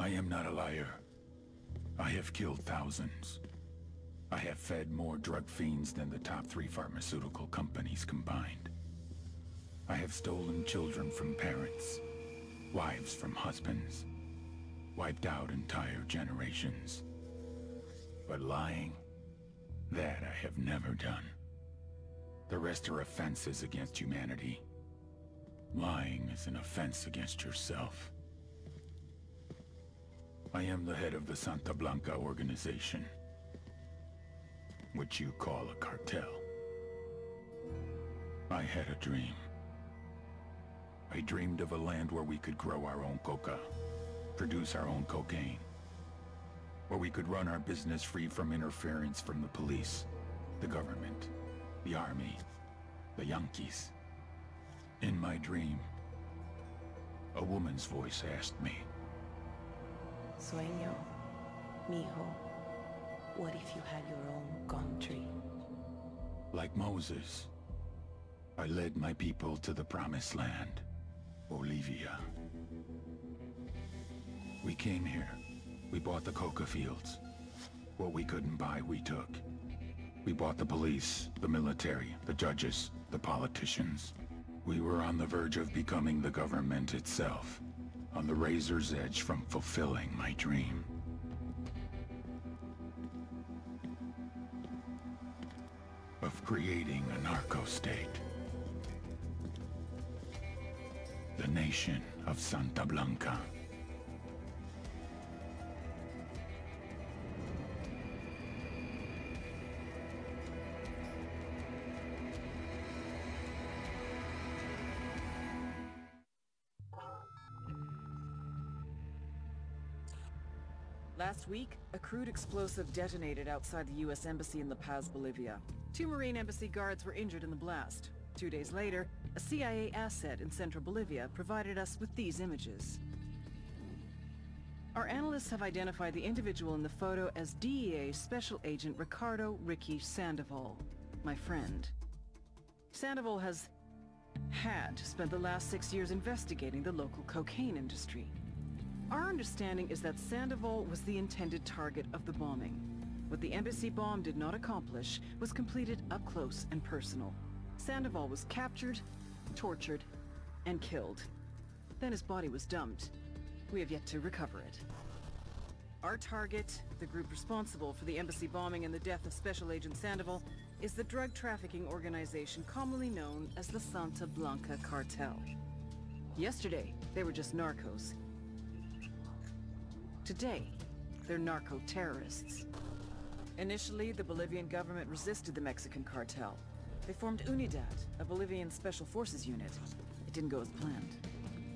I am not a liar. I have killed thousands. I have fed more drug fiends than the top 3 pharmaceutical companies combined. I have stolen children from parents, wives from husbands, wiped out entire generations. But lying, that I have never done. The rest are offenses against humanity. Lying is an offense against yourself. I am the head of the Santa Blanca organization, which you call a cartel. I had a dream. I dreamed of a land where we could grow our own coca, produce our own cocaine, where we could run our business free from interference from the police, the government, the army, the Yankees. In my dream, a woman's voice asked me, Sueño, mijo, what if you had your own country? Like Moses, I led my people to the promised land, Bolivia. We came here. We bought the coca fields. What we couldn't buy, we took. We bought the police, the military, the judges, the politicians. We were on the verge of becoming the government itself, on the razor's edge from fulfilling my dream. Of creating a narco-state. The nation of Santa Blanca. Last week, a crude explosive detonated outside the U.S. Embassy in La Paz, Bolivia. 2 Marine Embassy guards were injured in the blast. 2 days later, a CIA asset in central Bolivia provided us with these images. Our analysts have identified the individual in the photo as DEA Special Agent Ricardo Ricky Sandoval, my friend. Sandoval had spent the last 6 years investigating the local cocaine industry. Our understanding is that Sandoval was the intended target of the bombing. What the embassy bomb did not accomplish was completed up close and personal. Sandoval was captured, tortured, and killed. Then his body was dumped. We have yet to recover it. Our target, the group responsible for the embassy bombing and the death of Special Agent Sandoval, is the drug trafficking organization commonly known as the Santa Blanca Cartel. Yesterday, they were just narcos. Today, they're narco-terrorists. Initially, the Bolivian government resisted the Mexican cartel. They formed UNIDAD, a Bolivian special forces unit. It didn't go as planned.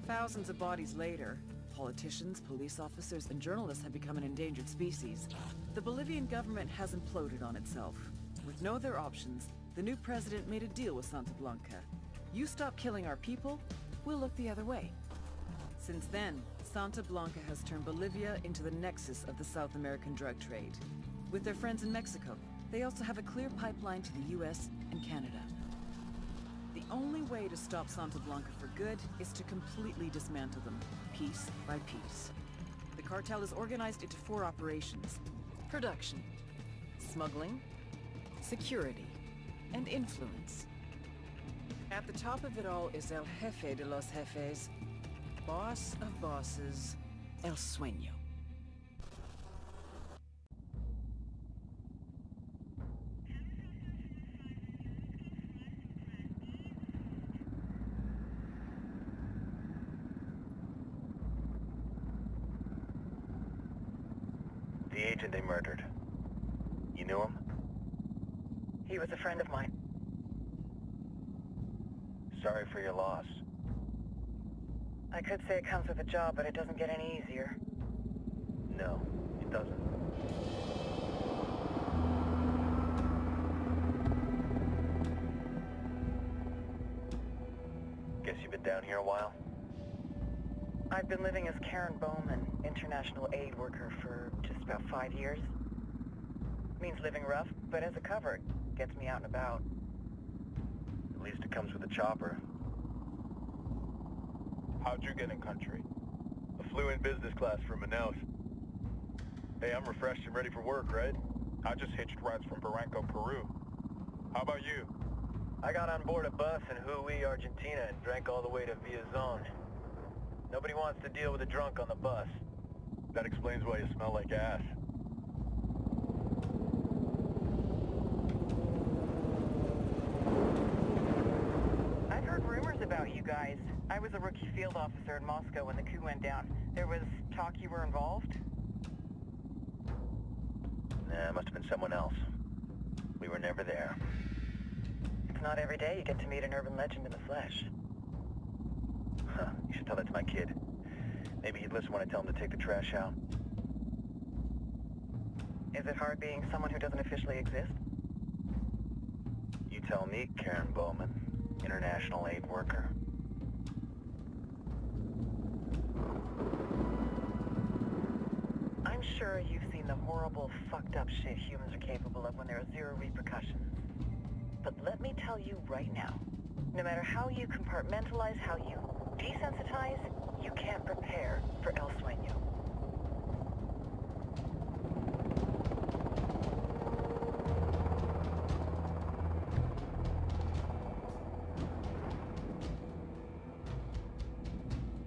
Thousands of bodies later, politicians, police officers, and journalists have become an endangered species. The Bolivian government has imploded on itself. With no other options, the new president made a deal with Santa Blanca. You stop killing our people, we'll look the other way. Since then, Santa Blanca has turned Bolivia into the nexus of the South American drug trade. With their friends in Mexico, they also have a clear pipeline to the US and Canada. The only way to stop Santa Blanca for good is to completely dismantle them, piece by piece. The cartel is organized into 4 operations: production, smuggling, security, and influence. At the top of it all is El Jefe de los Jefes, boss of bosses, El Sueño. The agent they murdered. You knew him? He was a friend of mine. Sorry for your loss. I could say it comes with a job, but it doesn't get any easier. No, it doesn't. Guess you've been down here a while? I've been living as Karen Bowman, international aid worker, for just about 5 years. Means living rough, but as a cover, it gets me out and about. At least it comes with a chopper. How'd you get in country? A flew in business class from Manaus. Hey, I'm refreshed and ready for work, right? I just hitched rides from Barranco, Peru. How about you? I got on board a bus in Hui, Argentina and drank all the way to Villazon. Nobody wants to deal with a drunk on the bus. That explains why you smell like ass. I've heard rumors about you guys. I was a rookie field officer in Moscow when the coup went down. There was talk you were involved? Nah, it must have been someone else. We were never there. It's not every day you get to meet an urban legend in the flesh. Huh, you should tell that to my kid. Maybe he'd listen when I tell him to take the trash out. Is it hard being someone who doesn't officially exist? You tell me, Karen Bowman, international aid worker. I'm sure you've seen the horrible, fucked up shit humans are capable of when there are zero repercussions. But let me tell you right now, no matter how you compartmentalize, how you desensitize, you can't prepare for El Sueño.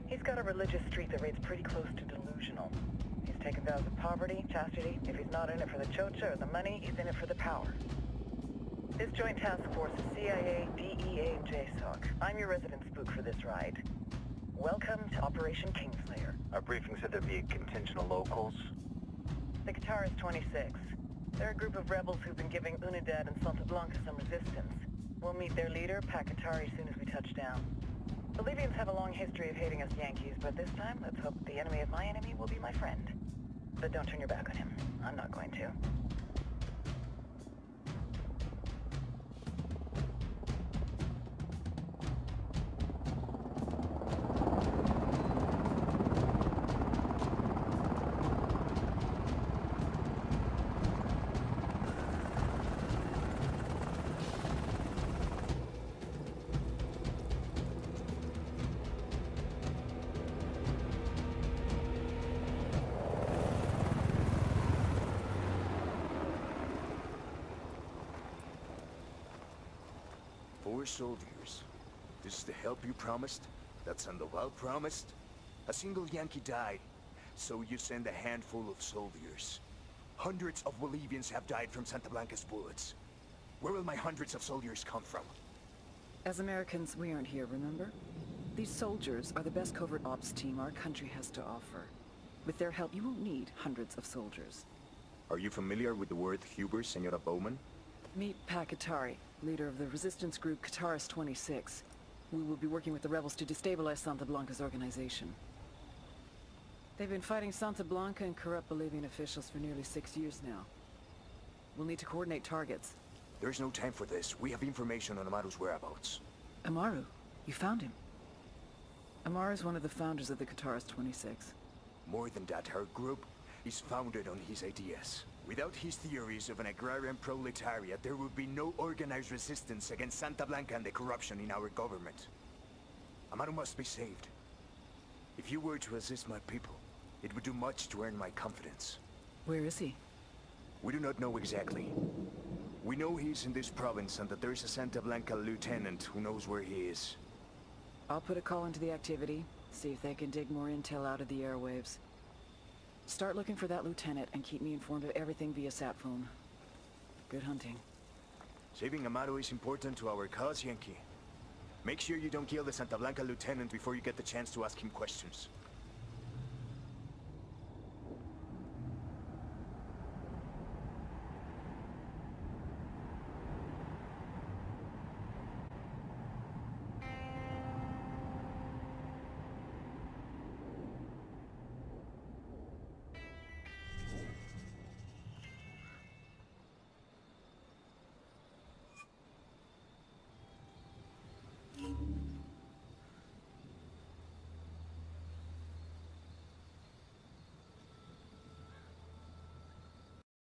He's got a religious streak that rates pretty close to delusional. He's taken vows of poverty, chastity. If he's not in it for the chocha or the money, he's in it for the power. This joint task force is CIA, DEA, and JSOC. I'm your resident spook for this ride. Welcome to Operation Kingslayer. Our briefing said there'd be a contingent of locals. The Qatar is 26. They're a group of rebels who've been giving Unidad and Santa Blanca some resistance. We'll meet their leader, Pakatari, as soon as we touch down. Bolivians have a long history of hating us Yankees, but this time, let's hope the enemy of my enemy will be my friend. But don't turn your back on him. I'm not going to. Soldiers. This is the help you promised? That Sandoval promised? A single Yankee died, so you send a handful of soldiers. Hundreds of Bolivians have died from Santa Blanca's bullets. Where will my hundreds of soldiers come from? As Americans, we aren't here, remember? These soldiers are the best covert ops team our country has to offer. With their help, you won't need hundreds of soldiers. Are you familiar with the word Huber, Senora Bowman? Meet Pakatari, leader of the resistance group Qatar's 26. We will be working with the rebels to destabilize Santa Blanca's organization. They've been fighting Santa Blanca and corrupt Bolivian officials for nearly 6 years now. We'll need to coordinate targets. There's no time for this. We have information on Amaru's whereabouts. Amaru? You found him? Amaru is one of the founders of the Qatar's 26. More than that, her group is founded on his ideas. Without his theories of an agrarian proletariat, there would be no organized resistance against Santa Blanca and the corruption in our government. Amaru must be saved. If you were to assist my people, it would do much to earn my confidence. Where is he? We do not know exactly. We know he's in this province and that there is a Santa Blanca lieutenant who knows where he is. I'll put a call into the activity, see if they can dig more intel out of the airwaves. Start looking for that lieutenant and keep me informed of everything via sat phone. Good hunting. Saving Amaru is important to our cause, Yankee. Make sure you don't kill the Santa Blanca lieutenant before you get the chance to ask him questions.